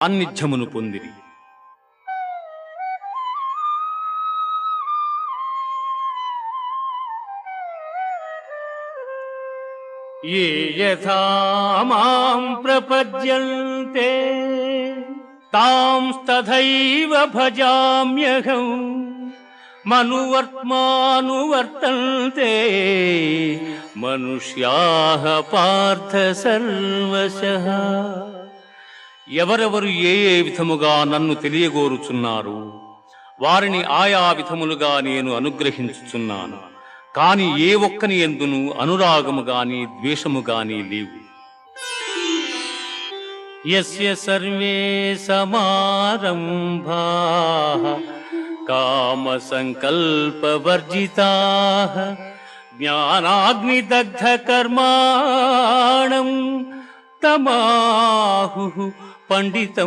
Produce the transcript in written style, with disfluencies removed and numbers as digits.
సాన్నిధ్యమును పొందిరి. ఏ యథా మాం ప్రపద్యంతే తాంస్తథైవ భజామ్యహం మనువర్త్మానువర్తంతే మనుష్యాః పార్థ సర్వశః. ఎవరెవరు ఏ ఏ విధముగా నన్ను తెలియగోరుచున్నారు వారిని ఆయా విధములుగా నేను అనుగ్రహించుచున్నాను. కాని ఏ ఒక్కని యందును అనురాగము గాని ద్వేషము గాని లేవు. యస్య సర్వే సమారంభాః కామ సంకల్ప వర్జితాః జ్ఞానాగ్నిదగ్ధ కర్మాణం తమాహుః పండితం